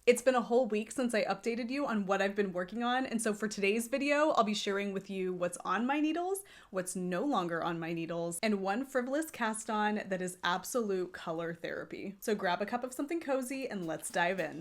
It's been a whole week since I updated you on what I've been working on, and so for today's video, I'll be sharing with you what's on my needles, what's no longer on my needles, and one frivolous cast on that is absolute color therapy. So grab a cup of something cozy and let's dive in.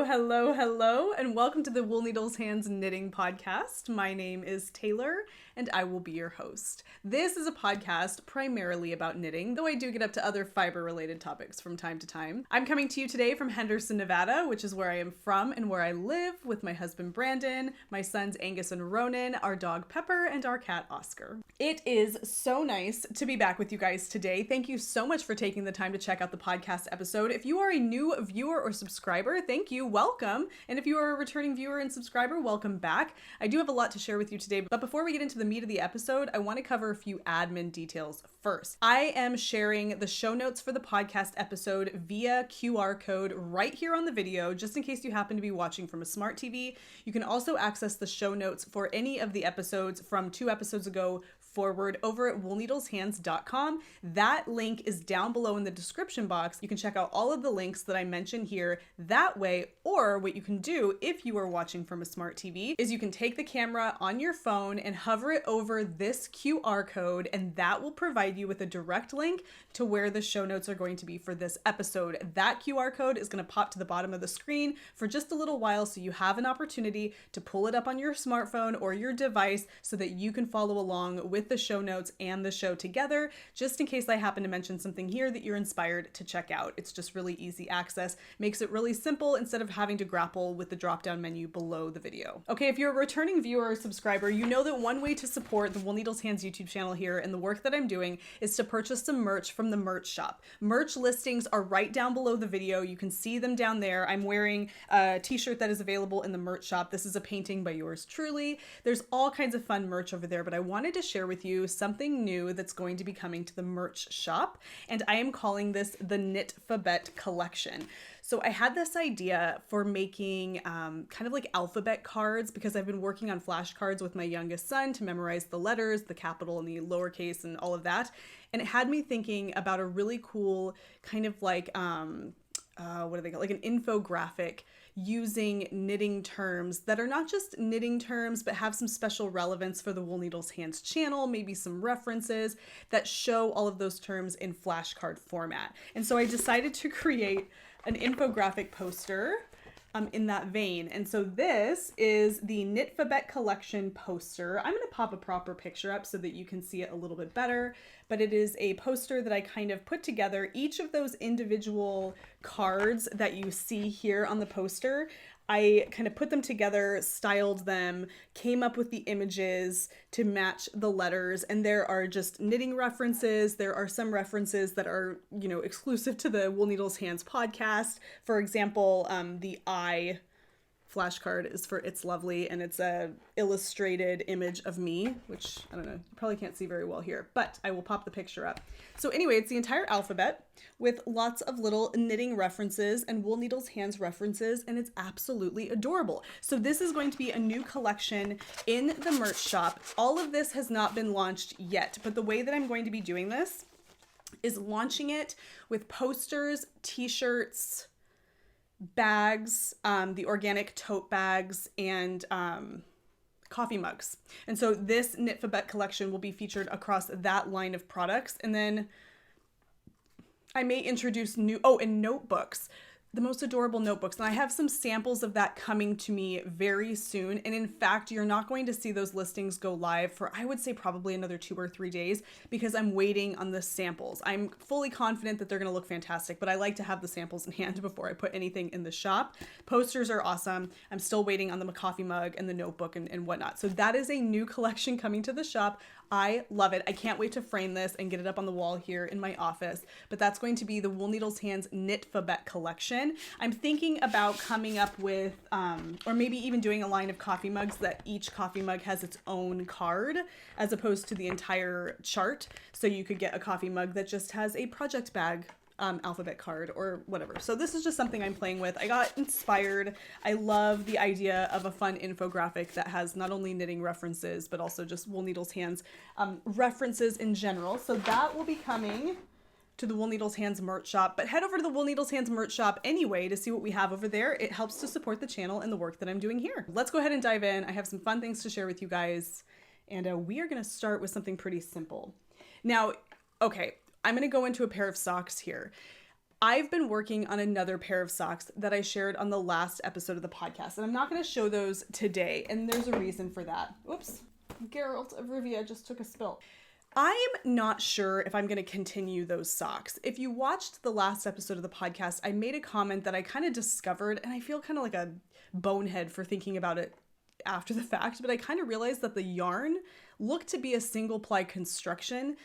Hello, and welcome to the Wool Needles Hands Knitting Podcast. My name is Tayler, and I will be your host. This is a podcast primarily about knitting, though I do get up to other fiber-related topics from time to time. I'm coming to you today from Henderson, Nevada, which is where I am from and where I live with my husband Brandon, my sons Angus and Ronan, our dog Pepper, and our cat Oscar. It is so nice to be back with you guys today. Thank you so much for taking the time to check out the podcast episode. If you are a new viewer or subscriber, thank you, welcome. And if you are a returning viewer and subscriber, welcome back. I do have a lot to share with you today, but before we get into the meat of the episode, I want to cover a few admin details first. I am sharing the show notes for the podcast episode via QR code right here on the video, just in case you happen to be watching from a smart TV. You can also access the show notes for any of the episodes from 2 episodes ago forward over at woolneedleshands.com. That link is down below in the description box. You can check out all of the links that I mentioned here that way, or what you can do if you are watching from a smart TV is you can take the camera on your phone and hover it over this QR code, and that will provide you with a direct link to where the show notes are going to be for this episode. That QR code is going to pop to the bottom of the screen for just a little while, so you have an opportunity to pull it up on your smartphone or your device so that you can follow along with the show notes and the show together, just in case I happen to mention something here that you're inspired to check out. It's just really easy access, makes it really simple instead of having to grapple with the drop-down menu below the video. Okay, if you're a returning viewer or subscriber, you know that one way to support the Wool Needles Hands YouTube channel here and the work that I'm doing is to purchase some merch from the merch shop. Merch listings are right down below the video. You can see them down there. I'm wearing a t-shirt that is available in the merch shop. This is a painting by yours truly. There's all kinds of fun merch over there, but I wanted to share with you something new that's going to be coming to the merch shop, and I am calling this the Knit Fabet collection. So I had this idea for making kind of like alphabet cards because I've been working on flashcards with my youngest son to memorize the letters, the capital and the lowercase and all of that. And it had me thinking about a really cool kind of like, what do they call it? Like an infographic using knitting terms that are not just knitting terms, but have some special relevance for the Wool Needles Hands channel, maybe some references that show all of those terms in flashcard format. And so I decided to create an infographic poster in that vein. And so this is the Knit Fabet collection poster. I'm going to pop a proper picture up so that you can see it a little bit better, but it is a poster that I kind of put together. Each of those individual cards that you see here on the poster, I kind of put them together, styled them, came up with the images to match the letters, and there are just knitting references. There are some references that are, you know, exclusive to the Wool Needles Hands podcast. For example, the I flashcard is for It's Lovely, and it's a illustrated image of me, which I don't know, you probably can't see very well here, but I will pop the picture up. So anyway, it's the entire alphabet with lots of little knitting references and Wool Needles Hands references, and it's absolutely adorable. So this is going to be a new collection in the merch shop. All of this has not been launched yet, but the way that I'm going to be doing this is launching it with posters, t-shirts, bags, the organic tote bags, and coffee mugs. And so this Knit Fabet collection will be featured across that line of products. And then I may introduce and notebooks. The most adorable notebooks. And I have some samples of that coming to me very soon. And in fact, you're not going to see those listings go live for, I would say, probably another 2 or 3 days because I'm waiting on the samples. I'm fully confident that they're going to look fantastic, but I like to have the samples in hand before I put anything in the shop. Posters are awesome. I'm still waiting on the coffee mug and the notebook and whatnot. So that is a new collection coming to the shop. I love it. I can't wait to frame this and get it up on the wall here in my office, but that's going to be the Wool Needles Hands Knit Fabet collection. I'm thinking about coming up with, or maybe even doing a line of coffee mugs that each coffee mug has its own card as opposed to the entire chart. So you could get a coffee mug that just has a project bag alphabet card or whatever. So this is just something I'm playing with. I got inspired. I love the idea of a fun infographic that has not only knitting references, but also just Wool Needles Hands references in general. So that will be coming to the Wool Needles Hands merch shop, but head over to the Wool Needles Hands merch shop anyway to see what we have over there. It helps to support the channel and the work that I'm doing here. Let's go ahead and dive in. I have some fun things to share with you guys, and we are going to start with something pretty simple. Now, okay, I'm going to go into a pair of socks here. I've been working on another pair of socks that I shared on the last episode of the podcast, and I'm not going to show those today, and there's a reason for that. Oops, Geralt of Rivia just took a spill. I'm not sure if I'm going to continue those socks. If you watched the last episode of the podcast, I made a comment that I kind of discovered, and I feel kind of like a bonehead for thinking about it after the fact, but I kind of realized that the yarn looked to be a single ply construction,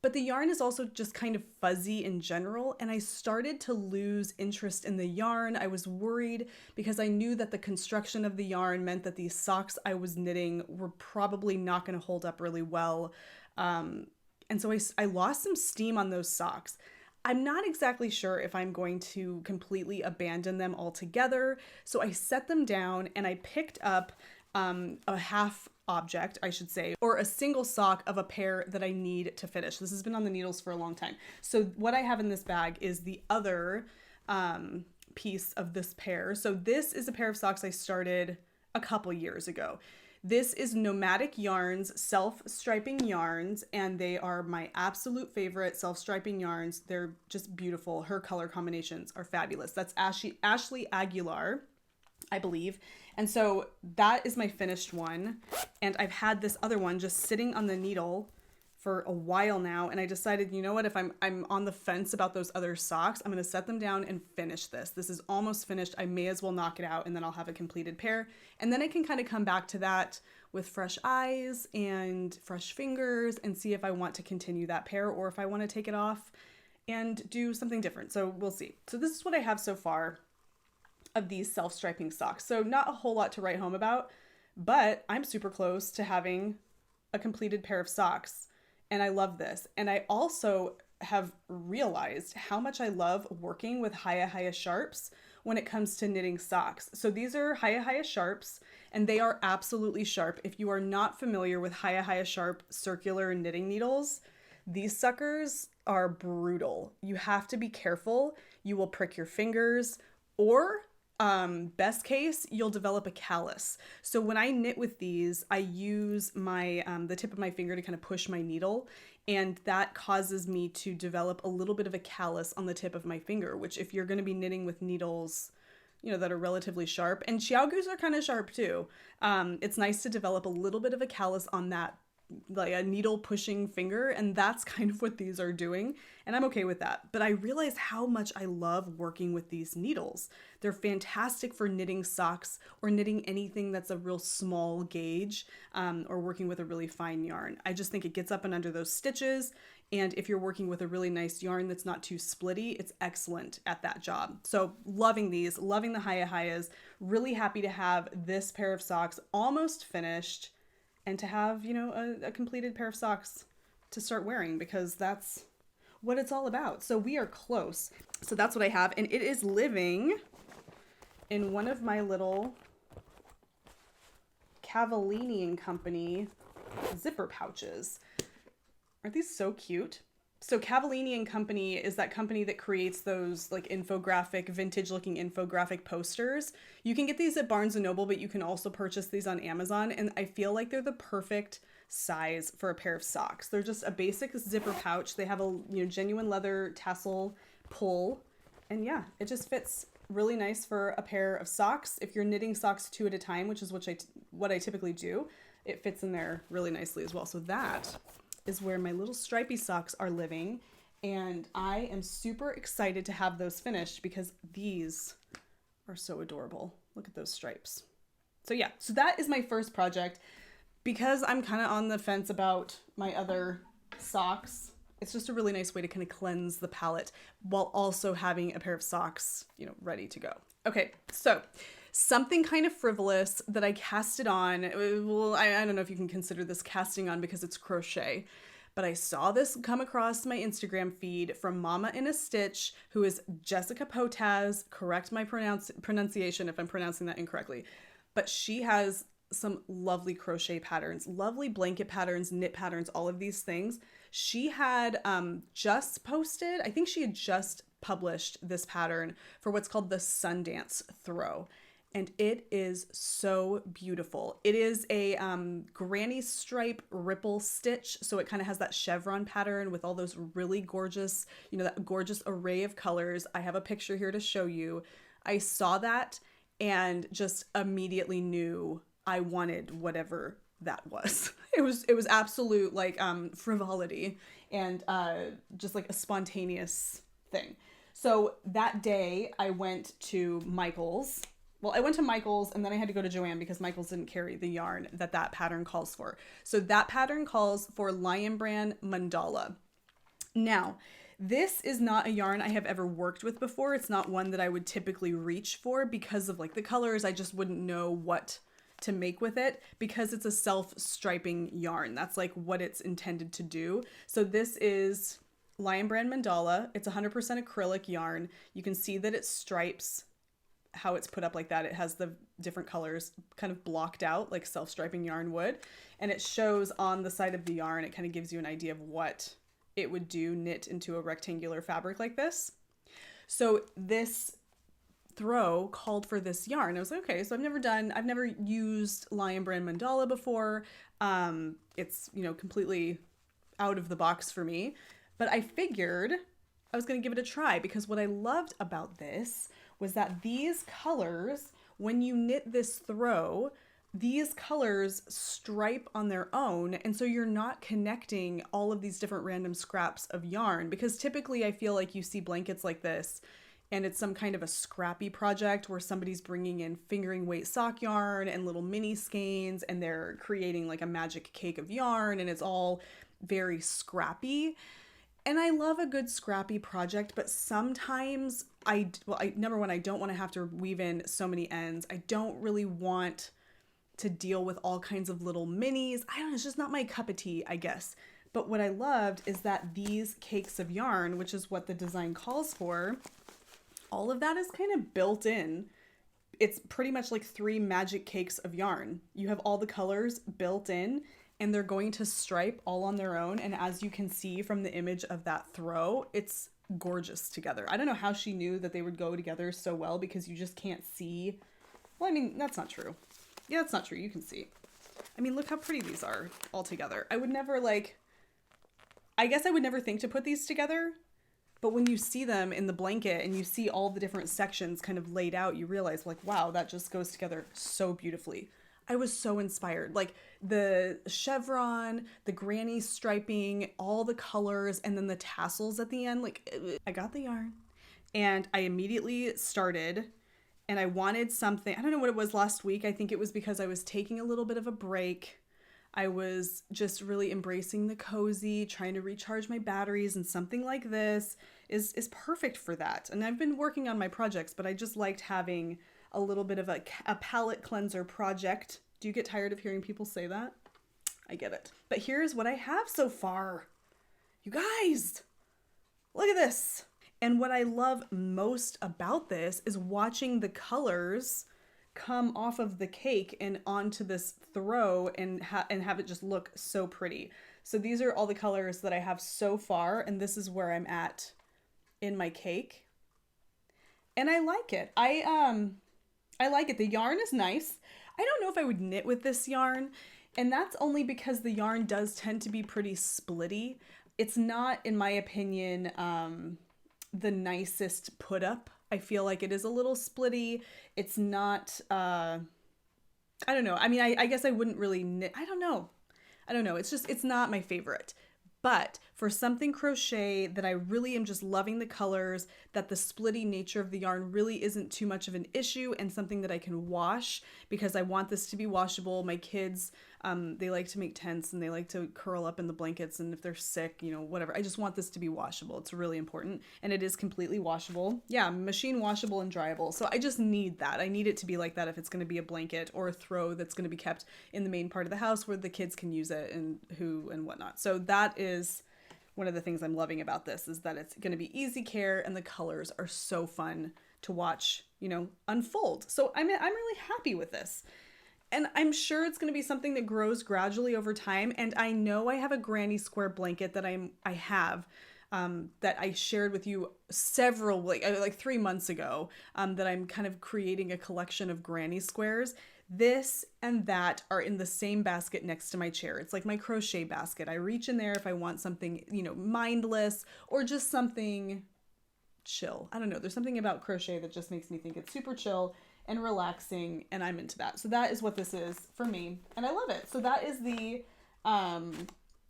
but the yarn is also just kind of fuzzy in general, and I started to lose interest in the yarn. I was worried because I knew that the construction of the yarn meant that these socks I was knitting were probably not going to hold up really well. And so I lost some steam on those socks. I'm not exactly sure if I'm going to completely abandon them altogether. So I set them down and I picked up a half object, I should say, or a single sock of a pair that I need to finish. This has been on the needles for a long time. So what I have in this bag is the other piece of this pair. So this is a pair of socks I started a couple years ago. This is Nomadic Yarns self-striping yarns, and they are my absolute favorite self-striping yarns. They're just beautiful. Her color combinations are fabulous. That's Ashley Aguilar, I believe. And so that is my finished one. And I've had this other one just sitting on the needle for a while now, and I decided, you know what, if I'm on the fence about those other socks, I'm going to set them down and finish this. This is almost finished. I may as well knock it out, and then I'll have a completed pair. And then I can kind of come back to that with fresh eyes and fresh fingers and see if I want to continue that pair or if I want to take it off and do something different. So we'll see. So this is what I have so far of these self-striping socks. So not a whole lot to write home about, but I'm super close to having a completed pair of socks. And I love this. And I also have realized how much I love working with Hiya sharps when it comes to knitting socks. So these are Hiya sharps, and they are absolutely sharp. If you are not familiar with Hiya sharp circular knitting needles, these suckers are brutal. You have to be careful. You will prick your fingers, or best case, you'll develop a callus. So when I knit with these, I use my the tip of my finger to kind of push my needle, and that causes me to develop a little bit of a callus on the tip of my finger, which if you're going to be knitting with needles, you know, that are relatively sharp, and xiaogus are kind of sharp too, it's nice to develop a little bit of a callus on that, like a needle pushing finger, and that's kind of what these are doing, and I'm okay with that. But I realize how much I love working with these needles. They're fantastic for knitting socks or knitting anything that's a real small gauge, or working with a really fine yarn. I just think it gets up and under those stitches, and if you're working with a really nice yarn that's not too splitty, it's excellent at that job. So loving these, loving the Hiyas, really happy to have this pair of socks almost finished, and to have, you know, a completed pair of socks to start wearing, because that's what it's all about. So we are close. So that's what I have, and it is living in one of my little Cavallini & Company zipper pouches. Aren't these so cute? So Cavallini & Company is that company that creates those like infographic, vintage looking infographic posters. You can get these at Barnes & Noble, but you can also purchase these on Amazon. And I feel like they're the perfect size for a pair of socks. They're just a basic zipper pouch. They have a, you know, genuine leather tassel pull. And yeah, it just fits really nice for a pair of socks. If you're knitting socks 2 at a time, which is what I typically do, it fits in there really nicely as well. So that is where my little stripy socks are living, and I am super excited to have those finished because these are so adorable. Look at those stripes. So yeah, so that is my first project. Because I'm kind of on the fence about my other socks, it's just a really nice way to kind of cleanse the palette while also having a pair of socks, you know, ready to go. Okay, so something kind of frivolous that I casted on. Well, I don't know if you can consider this casting on because it's crochet, but I saw this come across my Instagram feed from Mama in a Stitch, who is Jessica Potaz. Correct my pronunciation if I'm pronouncing that incorrectly. But she has some lovely crochet patterns, lovely blanket patterns, knit patterns, all of these things. She had just posted, I think she had just published this pattern for what's called the Sundance Throw. And it is so beautiful. It is a granny stripe ripple stitch. So it kind of has that chevron pattern with all those really gorgeous, that gorgeous array of colors. I have a picture here to show you. I saw that and just immediately knew I wanted whatever that was. It was absolute like frivolity and just like a spontaneous thing. So that day I went to Michael's. Well, I went to Michael's and then I had to go to Joann because Michael's didn't carry the yarn that pattern calls for. So that pattern calls for Lion Brand Mandala. Now, this is not a yarn I have ever worked with before. It's not one that I would typically reach for because of like the colors. I just wouldn't know what to make with it because it's a self-striping yarn. That's like what it's intended to do. So this is Lion Brand Mandala. It's 100% acrylic yarn. You can see that it stripes how it's put up like that. It has the different colors kind of blocked out like self-striping yarn would. And it shows on the side of the yarn, it kind of gives you an idea of what it would do knit into a rectangular fabric like this. So this throw called for this yarn. I was like, okay, so I've never used Lion Brand Mandala before. It's, completely out of the box for me, but I figured I was going to give it a try because what I loved about this was that these colors, when you knit this throw, these colors stripe on their own. And so you're not connecting all of these different random scraps of yarn because typically I feel like you see blankets like this and it's some kind of a scrappy project where somebody's bringing in fingering weight sock yarn and little mini skeins and they're creating like a magic cake of yarn and it's all very scrappy. And I love a good scrappy project, but sometimes number one, I don't want to have to weave in so many ends. I don't really want to deal with all kinds of little minis. I don't know, it's just not my cup of tea, I guess. But what I loved is that these cakes of yarn, which is what the design calls for, all of that is kind of built in. It's pretty much like 3 magic cakes of yarn. You have all the colors built in and they're going to stripe all on their own. And as you can see from the image of that throw, it's gorgeous together. I don't know how she knew that they would go together so well because you just can't see. Well, I mean, that's not true. Yeah, that's not true. You can see. I mean, look how pretty these are all together. I would never I guess I would never think to put these together. But when you see them in the blanket and you see all the different sections kind of laid out, you realize like, wow, that just goes together so beautifully. I was so inspired. Like the chevron, the granny striping, all the colors, and then the tassels at the end. Like I got the yarn and I immediately started and I wanted something. I don't know what it was last week. I think it was because I was taking a little bit of a break. I was just really embracing the cozy, trying to recharge my batteries, and something like this is perfect for that. And I've been working on my projects, but I just liked having a little bit of a palette cleanser project. Do you get tired of hearing people say that? I get it. But here's what I have so far. You guys, look at this. And what I love most about this is watching the colors come off of the cake and onto this throw and have it just look so pretty. So these are all the colors that I have so far, and this is where I'm at in my cake. And I like it. I like it. The yarn is nice. I don't know if I would knit with this yarn, and that's only because the yarn does tend to be pretty splitty. It's not, in my opinion, the nicest put up. I feel like it is a little splitty. It's not, I don't know. I mean, I guess I wouldn't really knit. I don't know. It's not my favorite. But for something crochet that I really am just loving the colors, that the splitty nature of the yarn really isn't too much of an issue, and something that I can wash, because I want this to be washable. My kids, they like to make tents and they like to curl up in the blankets, and if they're sick, you know, whatever. I just want this to be washable. It's really important. And it is completely washable. Yeah, machine washable and dryable. So I just need that. I need it to be like that if it's going to be a blanket or a throw that's going to be kept in the main part of the house where the kids can use it and whatnot. So that is one of the things I'm loving about this, is that it's going to be easy care and the colors are so fun to watch, you know, unfold. So I'm really happy with this. And I'm sure it's going to be something that grows gradually over time. And I know I have a granny square blanket that I have that I shared with you several, like 3 months ago, that I'm kind of creating a collection of granny squares. This and that are in the same basket next to my chair. It's like my crochet basket. I reach in there if I want something, you know, mindless or just something chill. I don't know. There's something about crochet that just makes me think it's super chill and relaxing, and I'm into that. So that is what this is for me, and I love it. So that is the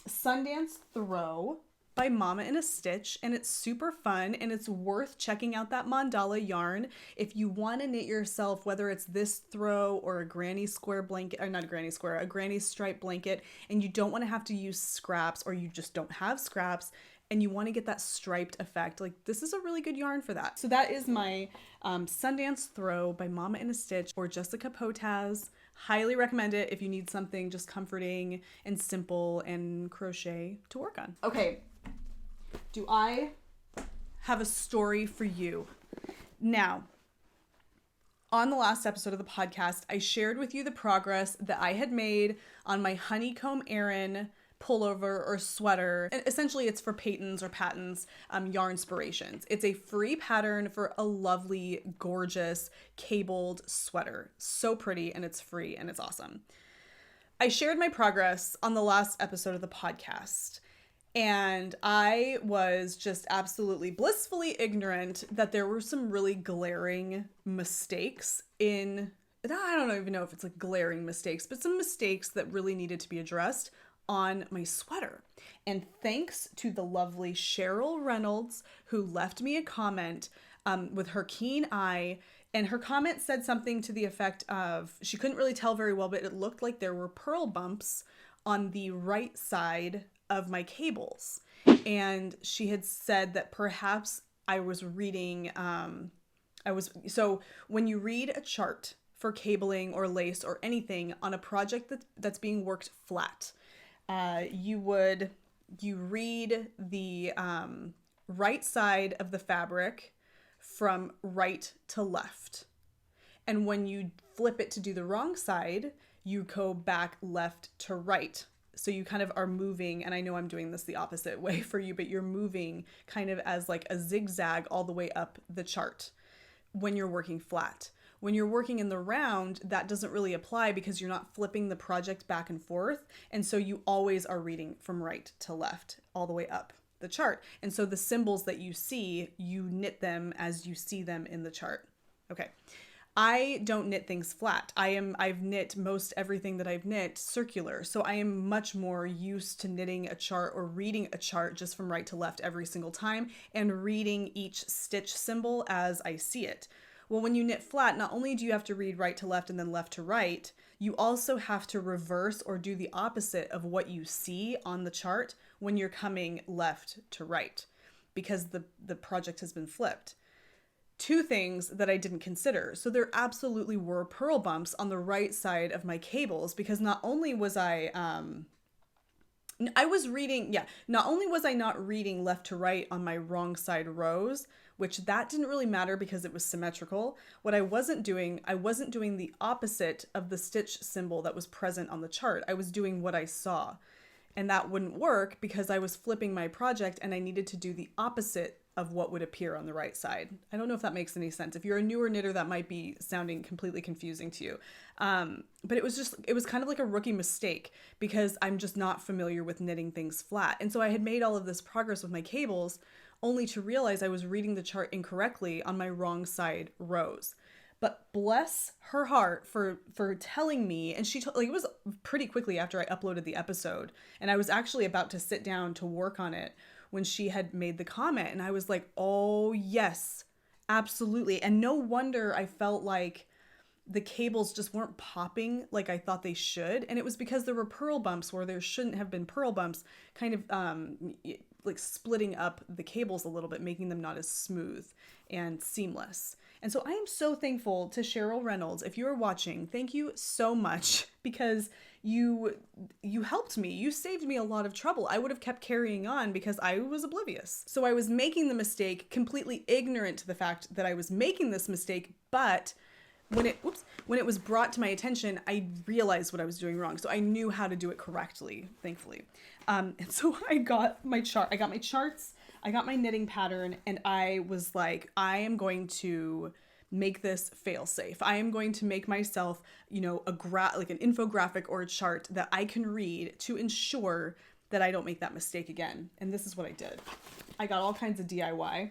Sundance Throw by Mama in a Stitch, and it's super fun, and it's worth checking out that mandala yarn if you want to knit yourself, whether it's this throw or a granny square blanket, or not a granny square, a granny stripe blanket, and you don't want to have to use scraps, or you just don't have scraps, and you want to get that striped effect. Like, this is a really good yarn for that. So that is my Sundance Throw by Mama in a Stitch or Jessica Potaz. Highly recommend it if you need something just comforting and simple and crochet to work on. Okay, do I have a story for you? Now, on the last episode of the podcast, I shared with you the progress that I had made on my Honeycomb Aaron pullover or sweater. And essentially it's for Patons or Patons yarn inspirations. It's a free pattern for a lovely, gorgeous cabled sweater. So pretty, and it's free, and it's awesome. I shared my progress on the last episode of the podcast, and I was just absolutely blissfully ignorant that there were some really glaring mistakes in, I don't even know if it's like glaring mistakes, but some mistakes that really needed to be addressed on my sweater. And thanks to the lovely Cheryl Reynolds, who left me a comment with her keen eye, and her comment said something to the effect of, she couldn't really tell very well, but it looked like there were purl bumps on the right side of my cables. And she had said that perhaps I was reading, so when you read a chart for cabling or lace or anything on a project that's being worked flat, you read the right side of the fabric from right to left. And when you flip it to do the wrong side, you go back left to right. So you kind of are moving, and I know I'm doing this the opposite way for you, but you're moving kind of as like a zigzag all the way up the chart when you're working flat. When you're working in the round, that doesn't really apply because you're not flipping the project back and forth. And so you always are reading from right to left all the way up the chart. And so the symbols that you see, you knit them as you see them in the chart. Okay. I don't knit things flat. I've knit most everything that I've knit circular. So I am much more used to knitting a chart or reading a chart just from right to left every single time and reading each stitch symbol as I see it. Well, when you knit flat, not only do you have to read right to left and then left to right, you also have to reverse or do the opposite of what you see on the chart when you're coming left to right, because the project has been flipped. Two things that I didn't consider. So there absolutely were purl bumps on the right side of my cables, because not only was not only was I not reading left to right on my wrong side rows, which that didn't really matter because it was symmetrical. What I wasn't doing the opposite of the stitch symbol that was present on the chart. I was doing what I saw, and that wouldn't work because I was flipping my project and I needed to do the opposite of what would appear on the right side. I don't know if that makes any sense. If you're a newer knitter, that might be sounding completely confusing to you. But it was kind of like a rookie mistake because I'm just not familiar with knitting things flat. And so I had made all of this progress with my cables only to realize I was reading the chart incorrectly on my wrong side rows. but bless her heart for telling me. And she told, like, it was pretty quickly after I uploaded the episode, and I was actually about to sit down to work on it when she had made the comment, and I was like, oh yes, absolutely. And no wonder I felt like the cables just weren't popping like I thought they should. And it was because there were purl bumps where there shouldn't have been purl bumps, kind of like splitting up the cables a little bit, making them not as smooth and seamless. And so I am so thankful to Cheryl Reynolds. If you're watching, thank you so much, because you helped me. You saved me a lot of trouble. I would have kept carrying on because I was oblivious. So I was making the mistake, completely ignorant to the fact that I was making this mistake, but when it was brought to my attention, I realized what I was doing wrong. So I knew how to do it correctly, thankfully. And so I got my charts, I got my knitting pattern, and I was like, I am going to make this fail safe. I am going to make myself, you know, like an infographic or a chart that I can read to ensure that I don't make that mistake again. And this is what I did. I got all kinds of DIY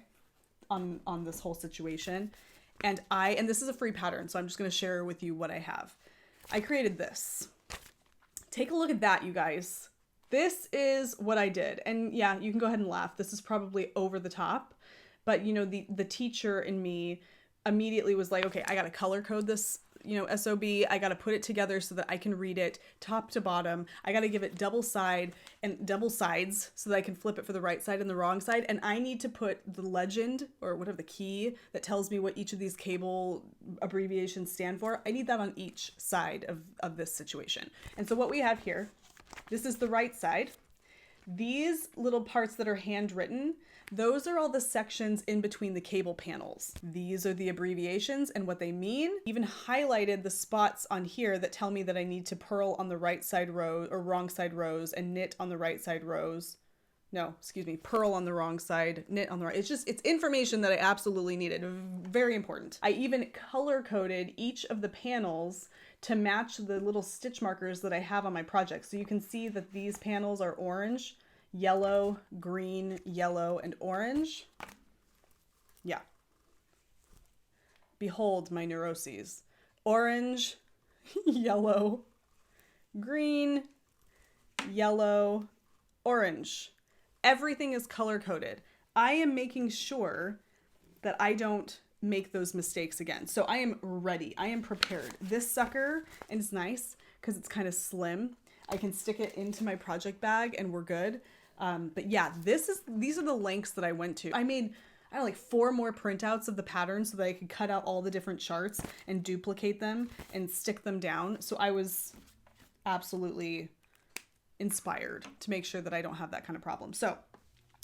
on this whole situation. And this is a free pattern, so I'm just going to share with you what I have. I created this. Take a look at that, you guys. This is what I did. And yeah, you can go ahead and laugh. This is probably over the top, but you know, the teacher in me immediately was like, okay, I got to color code this, you know, SOB. I got to put it together so that I can read it top to bottom. I got to give it double sides so that I can flip it for the right side and the wrong side. And I need to put the legend or whatever, the key that tells me what each of these cable abbreviations stand for. I need that on each side of this situation. And so what we have here, this is the right side. These little parts that are handwritten, those are all the sections in between the cable panels. These are the abbreviations and what they mean. Even highlighted the spots on here that tell me that I need to purl on the right side row or wrong side rows and knit on the right side rows. No, excuse me, purl on the wrong side, knit on the right. It's information that I absolutely needed. Very important. I even color coded each of the panels to match the little stitch markers that I have on my project. So you can see that these panels are orange, yellow, green, yellow, and orange. Yeah. Behold my neuroses. Orange, yellow, green, yellow, orange. Everything is color coded. I am making sure that I don't make those mistakes again. So I am ready. I am prepared. This sucker, and it's nice because it's kind of slim. I can stick it into my project bag and we're good. But yeah, these are the lengths that I went to. I made, I don't know, like 4 more printouts of the pattern so that I could cut out all the different charts and duplicate them and stick them down. So I was absolutely inspired to make sure that I don't have that kind of problem. So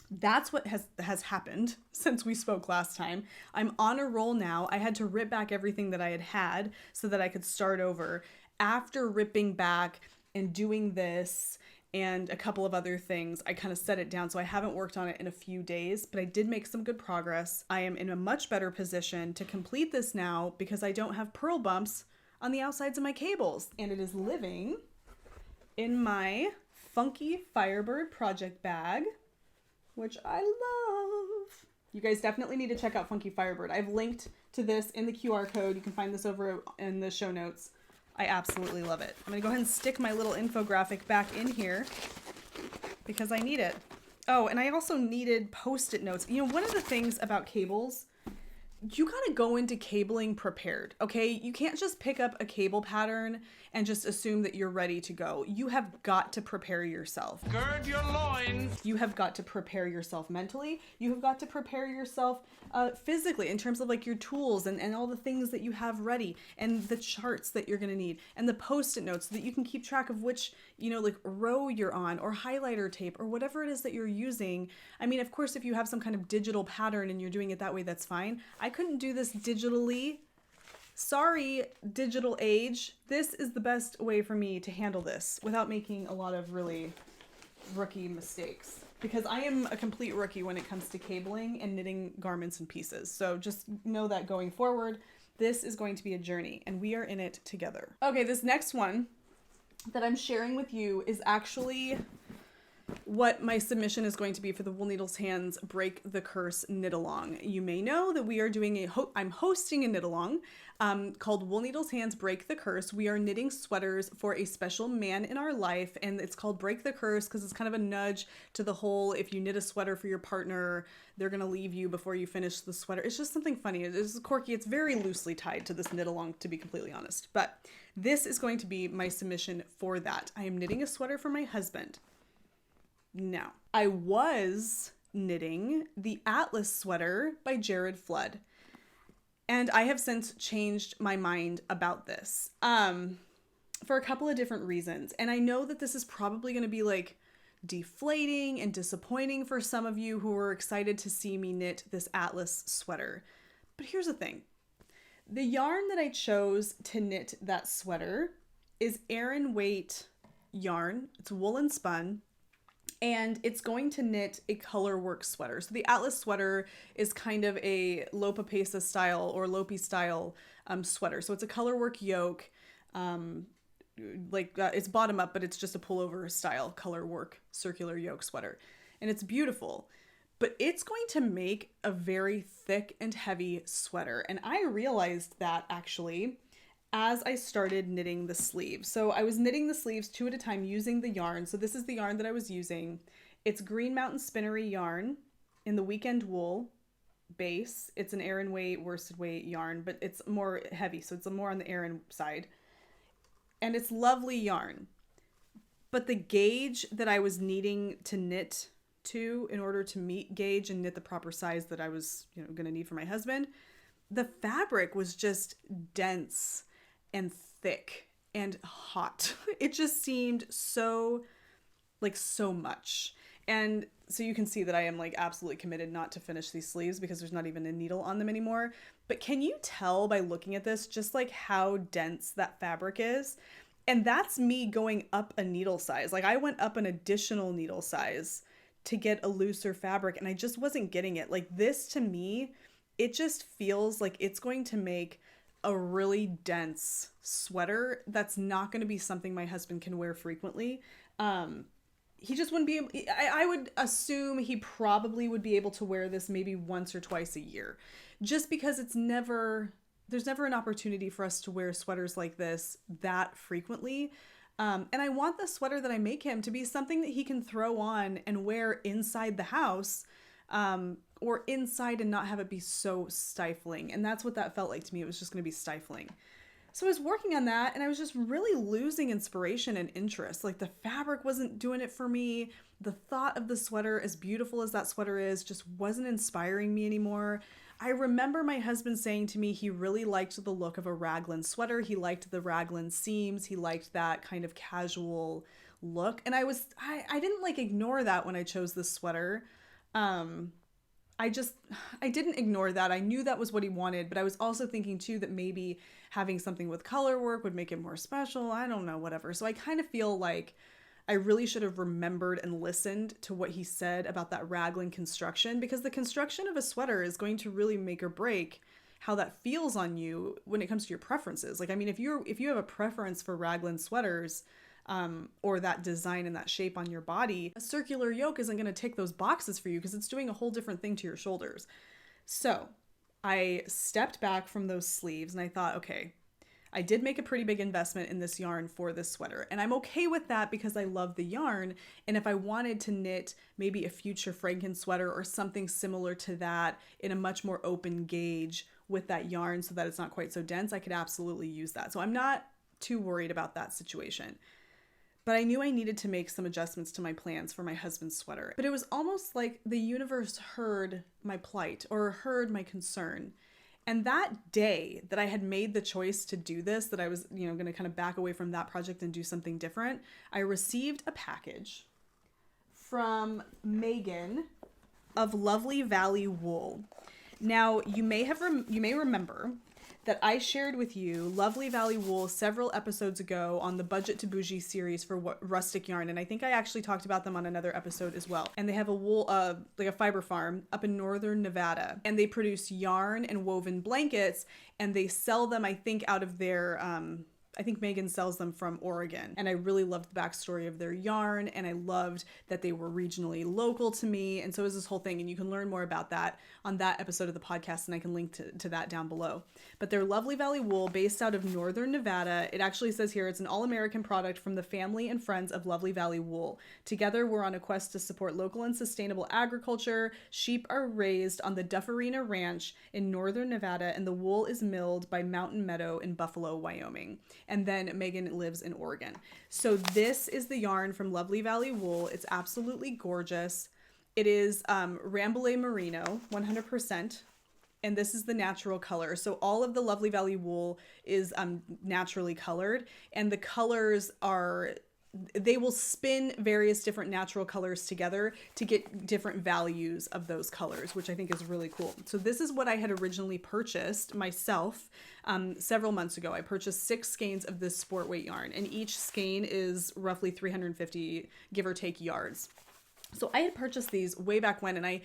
that's what has happened since we spoke last time. I'm on a roll now. I had to rip back everything that I had so that I could start over. After ripping back and doing this and a couple of other things, I kind of set it down. So I haven't worked on it in a few days, but I did make some good progress. I am in a much better position to complete this now because I don't have purl bumps on the outsides of my cables. And it is living in my funky Firebrid project bag, which I love. You guys definitely need to check out Funky Firebrid. I've linked to this in the QR code. You can find this over in the show notes. I absolutely love it. I'm gonna go ahead and stick my little infographic back in here because I need it. Oh, and I also needed Post-it notes. You know, one of the things about cables, you gotta go into cabling prepared, okay? You can't just pick up a cable pattern and just assume that you're ready to go. You have got to prepare yourself. Gird your loins. You have got to prepare yourself mentally. You have got to prepare yourself physically in terms of like your tools and all the things that you have ready and the charts that you're gonna need and the Post-it notes so that you can keep track of which, you know, like row you're on or highlighter tape or whatever it is that you're using. I mean, of course, if you have some kind of digital pattern and you're doing it that way, that's fine. I couldn't do this digitally. Sorry, digital age. This is the best way for me to handle this without making a lot of really rookie mistakes because I am a complete rookie when it comes to cabling and knitting garments and pieces. So just know that going forward, this is going to be a journey and we are in it together. Okay, this next one that I'm sharing with you is actually what my submission is going to be for the Wool Needles Hands Break the Curse knit along. You may know that we are doing I'm hosting a knit along called Wool Needles Hands Break the Curse. We are knitting sweaters for a special man in our life, and it's called Break the Curse because it's kind of a nudge to the whole, if you knit a sweater for your partner, they're gonna leave you before you finish the sweater. It's just something funny. It's quirky. It's very loosely tied to this knit along, to be completely honest. But this is going to be my submission for that. I am knitting a sweater for my husband. Now, I was knitting the Atlas sweater by Jared Flood, and I have since changed my mind about this for a couple of different reasons. And I know that this is probably going to be like deflating and disappointing for some of you who are excited to see me knit this Atlas sweater. But here's the thing. The yarn that I chose to knit that sweater is Aran weight yarn. It's woolen spun. And it's going to knit a color work sweater. So the Atlas sweater is kind of a Lopa Pesa style or Lopi style sweater. So it's a color work yoke, it's bottom up, but it's just a pullover style color work circular yoke sweater. And it's beautiful, but it's going to make a very thick and heavy sweater. And I realized that actually as I started knitting the sleeves. So I was knitting the sleeves 2 at a time using the yarn. So this is the yarn that I was using. It's Green Mountain Spinnery yarn in the Weekend Wool base. It's an Aran weight, worsted weight yarn, but it's more heavy. So it's more on the Aran side. And it's lovely yarn. But the gauge that I was needing to knit to in order to meet gauge and knit the proper size that I was, going to need for my husband, the fabric was just dense and thick and hot. It just seemed so much. And so you can see that I am absolutely committed not to finish these sleeves because there's not even a needle on them anymore. But can you tell by looking at this just how dense that fabric is? And that's me going up a needle size. I went up an additional needle size to get a looser fabric and I just wasn't getting it. This to me, it just feels like it's going to make a really dense sweater that's not going to be something my husband can wear frequently. He just wouldn't be able, I would assume he probably would be able to wear this maybe once or twice a year, just because there's never an opportunity for us to wear sweaters like this that frequently. And I want the sweater that I make him to be something that he can throw on and wear inside the house, or inside and not have it be so stifling. And that's what that felt like to me. It was just going to be stifling. So I was working on that and I was just really losing inspiration and interest. The fabric wasn't doing it for me. The thought of the sweater, as beautiful as that sweater is, just wasn't inspiring me anymore. I remember my husband saying to me he really liked the look of a raglan sweater. He liked the raglan seams. He liked that kind of casual look. And I didn't ignore that when I chose this sweater. I didn't ignore that. I knew that was what he wanted, but I was also thinking too that maybe having something with color work would make it more special. I don't know, whatever. So I kind of feel like I really should have remembered and listened to what he said about that raglan construction, because the construction of a sweater is going to really make or break how that feels on you when it comes to your preferences. If you have a preference for raglan sweaters, or that design and that shape on your body, a circular yoke isn't going to tick those boxes for you because it's doing a whole different thing to your shoulders. So I stepped back from those sleeves and I thought, okay, I did make a pretty big investment in this yarn for this sweater, and I'm okay with that because I love the yarn. And if I wanted to knit maybe a future Franken sweater or something similar to that in a much more open gauge with that yarn so that it's not quite so dense, I could absolutely use that. So I'm not too worried about that situation. But I knew I needed to make some adjustments to my plans for my husband's sweater. But it was almost like the universe heard my plight or heard my concern. And that day that I had made the choice to do this, that I was, going to kind of back away from that project and do something different, I received a package from Megan of Lovely Valley Wool. Now, you may remember that I shared with you Lovely Valley Wool several episodes ago on the Budget to Bougie series for rustic yarn. And I think I actually talked about them on another episode as well. And they have a wool, a fiber farm up in northern Nevada. And they produce yarn and woven blankets, and they sell them, I think, out of their I think Megan sells them from Oregon. And I really loved the backstory of their yarn. And I loved that they were regionally local to me. And so it was this whole thing. And you can learn more about that on that episode of the podcast. And I can link to that down below. But their Lovely Valley wool, based out of Northern Nevada. It actually says here it's an all-American product from the family and friends of Lovely Valley wool. Together, we're on a quest to support local and sustainable agriculture. Sheep are raised on the Dufferina Ranch in Northern Nevada. And the wool is milled by Mountain Meadow in Buffalo, Wyoming. And then Megan lives in Oregon. So this is the yarn from Lovely Valley wool. It's absolutely gorgeous. It is Rambouillet Merino, 100%. And this is the natural color. So all of the Lovely Valley wool is naturally colored. And the colors are, they will spin various different natural colors together to get different values of those colors, which I think is really cool. So this is what I had originally purchased myself several months ago. I purchased 6 skeins of this sport weight yarn, and each skein is roughly 350, give or take, yards. So I had purchased these way back when, and I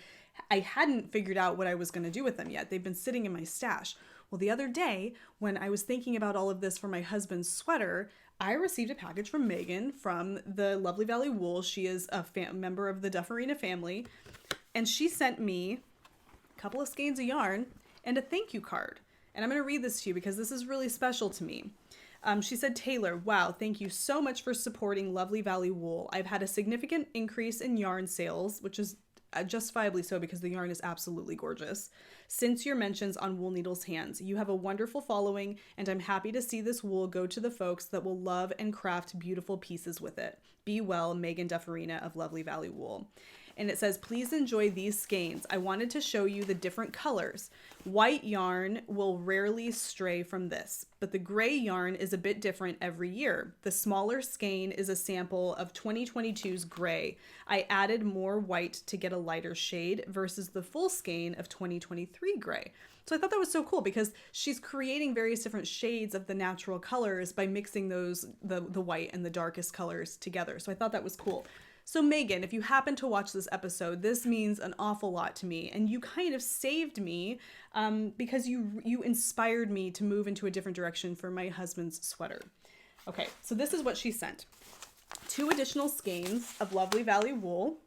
hadn't figured out what I was going to do with them yet. They've been sitting in my stash. Well, the other day, when I was thinking about all of this for my husband's sweater, I received a package from Megan from the Lovely Valley wool. She is a member of the Dufferina family, and she sent me a couple of skeins of yarn and a thank you card. And I'm going to read this to you because this is really special to me. She said, "Tayler, wow, thank you so much for supporting Lovely Valley wool. I've had a significant increase in yarn sales," which is justifiably so because the yarn is absolutely gorgeous, "since your mentions on Wool Needles Hands. You have a wonderful following, and I'm happy to see this wool go to the folks that will love and craft beautiful pieces with it. Be well, Megan Dufferina of Lovely Valley wool." And it says, "Please enjoy these skeins. I wanted to show you the different colors. White yarn will rarely stray from this, but the gray yarn is a bit different every year. The smaller skein is a sample of 2022's gray. I added more white to get a lighter shade versus the full skein of 2023 gray." So I thought that was so cool because she's creating various different shades of the natural colors by mixing those, the white and the darkest colors together. So I thought that was cool. So Megan, if you happen to watch this episode, this means an awful lot to me, and you kind of saved me because you inspired me to move into a different direction for my husband's sweater. Okay, so this is what she sent. 2 additional skeins of Lovely Valley wool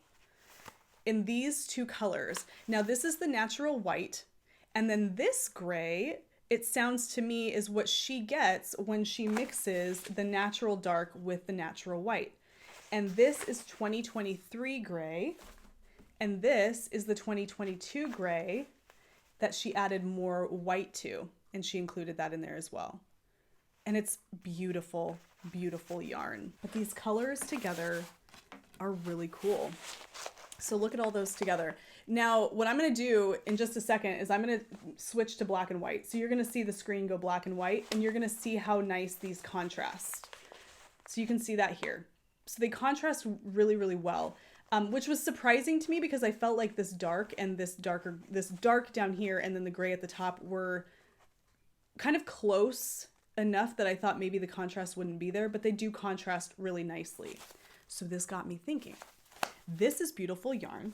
in these 2 colors. Now this is the natural white, and then this gray, it sounds to me, is what she gets when she mixes the natural dark with the natural white. And this is 2023 gray, and this is the 2022 gray that she added more white to, and she included that in there as well. And it's beautiful, beautiful yarn. But these colors together are really cool. So look at all those together. Now, what I'm going to do in just a second is I'm going to switch to black and white. So you're going to see the screen go black and white, and you're going to see how nice these contrast. So you can see that here. So they contrast really, really well, which was surprising to me because I felt like this dark and this dark down here and then the gray at the top were kind of close enough that I thought maybe the contrast wouldn't be there, but they do contrast really nicely. So this got me thinking. This is beautiful yarn.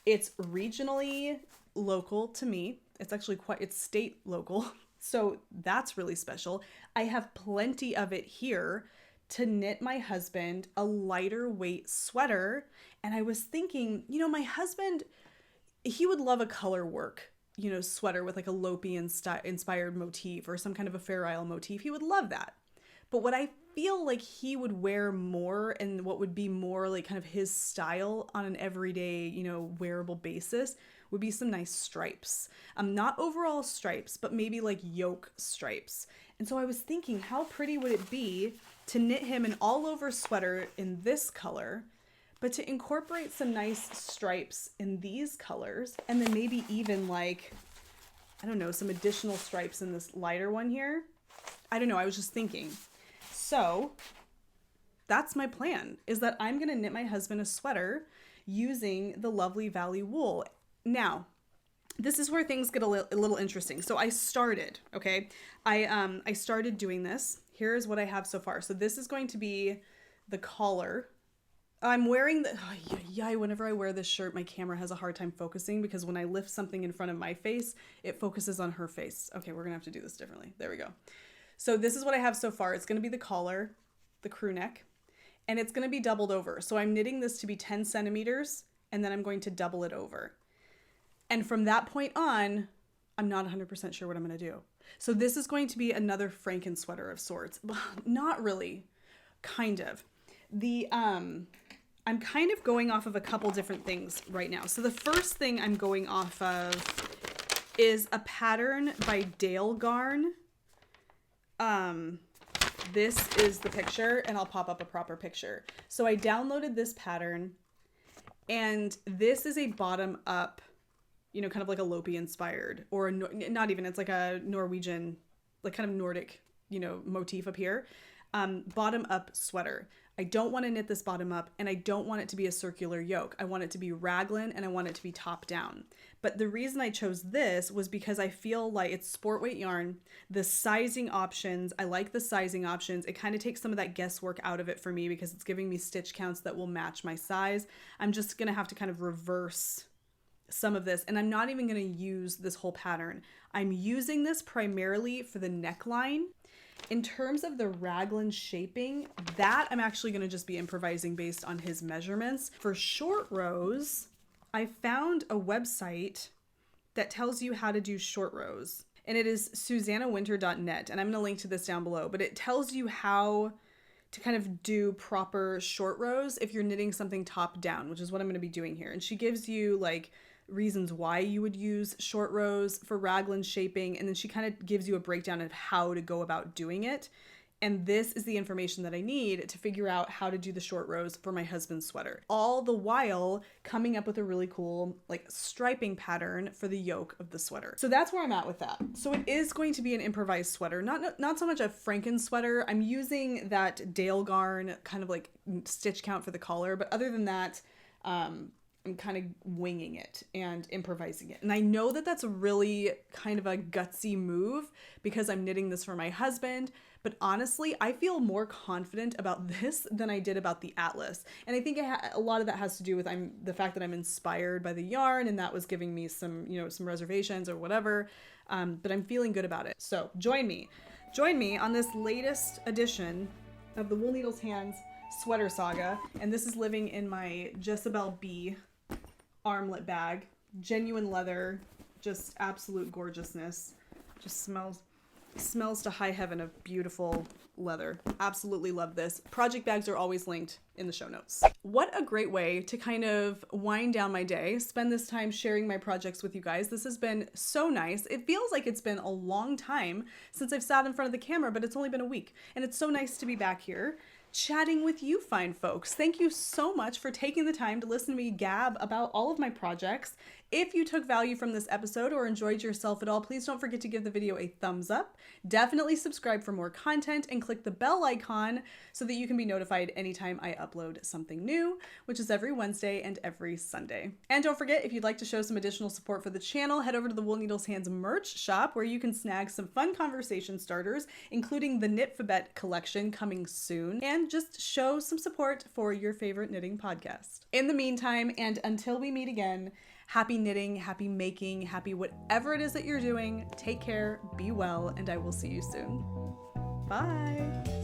It's regionally local to me. It's actually it's state local. So that's really special. I have plenty of it here to knit my husband a lighter weight sweater. And I was thinking, my husband, he would love a color work, sweater with like a Lopi inspired motif or some kind of a Fair Isle motif. He would love that. But what I feel like he would wear more and what would be more like kind of his style on an everyday, wearable basis would be some nice stripes. Not overall stripes, but maybe like yoke stripes. And so I was thinking, how pretty would it be to knit him an all-over sweater in this color, but to incorporate some nice stripes in these colors, and then maybe even like, I don't know, some additional stripes in this lighter one here. I don't know, I was just thinking. So that's my plan, is that I'm going to knit my husband a sweater using the Lovely Valley wool. Now, this is where things get a little interesting. So I started, okay? I started doing this. Here's what I have so far. So this is going to be the collar. I'm wearing whenever I wear this shirt, my camera has a hard time focusing because when I lift something in front of my face, it focuses on her face. Okay, we're gonna have to do this differently. There we go. So this is what I have so far. It's going to be the collar, the crew neck, and it's going to be doubled over. So I'm knitting this to be 10 centimeters, and then I'm going to double it over. And from that point on, I'm not 100% sure what I'm going to do. So this is going to be another Franken sweater of sorts. Not really, kind of. I'm kind of going off of a couple different things right now. So the first thing I'm going off of is a pattern by Dale Garn. This is the picture, and I'll pop up a proper picture. So I downloaded this pattern, and this is a bottom up, you know, kind of like a Lopi inspired, or not even, it's like a Norwegian, like kind of Nordic, you know, motif up here. Bottom up sweater. I don't want to knit this bottom up, and I don't want it to be a circular yoke. I want it to be raglan, and I want it to be top down. But the reason I chose this was because I feel like it's sport weight yarn. The sizing options, I like the sizing options. It kind of takes some of that guesswork out of it for me because it's giving me stitch counts that will match my size. I'm just going to have to kind of reverse some of this, and I'm not even going to use this whole pattern. I'm using this primarily for the neckline. In terms of the raglan shaping, that I'm actually going to just be improvising based on his measurements. For short rows, I found a website that tells you how to do short rows, and it is susannawinter.net, and I'm going to link to this down below, but it tells you how to kind of do proper short rows if you're knitting something top down, which is what I'm going to be doing here. And she gives you like reasons why you would use short rows for raglan shaping, and then she kind of gives you a breakdown of how to go about doing it. And this is the information that I need to figure out how to do the short rows for my husband's sweater, all the while coming up with a really cool like striping pattern for the yoke of the sweater. So that's where I'm at with that. So it is going to be an improvised sweater, not so much a Franken sweater. I'm using that Dale Garn kind of like stitch count for the collar, but other than that, I'm kind of winging it and improvising it. And I know that that's really kind of a gutsy move because I'm knitting this for my husband, but honestly, I feel more confident about this than I did about the Atlas. And I think a lot of that has to do with the fact that I'm inspired by the yarn, and that was giving me some, you know, some reservations or whatever. But I'm feeling good about it. So join me on this latest edition of the Wool Needles Hands Sweater Saga. And this is living in my JesabelleB armlet bag, genuine leather, just absolute gorgeousness. Just smells to high heaven of beautiful leather. Absolutely love this. Project bags are always linked in the show notes. What a great way to kind of wind down my day, spend this time sharing my projects with you guys. This has been so nice. It feels like it's been a long time since I've sat in front of the camera, but it's only been a week, and it's so nice to be back here chatting with you fine folks. Thank you so much for taking the time to listen to me gab about all of my projects. If you took value from this episode or enjoyed yourself at all, please don't forget to give the video a thumbs up. Definitely subscribe for more content and click the bell icon so that you can be notified anytime I upload something new, which is every Wednesday and every Sunday. And don't forget, if you'd like to show some additional support for the channel, head over to the Wool Needles Hands merch shop where you can snag some fun conversation starters, including the Knitfabet collection coming soon, and just show some support for your favorite knitting podcast. In the meantime, and until we meet again, happy knitting, happy making, happy whatever it is that you're doing. Take care, be well, and I will see you soon. Bye.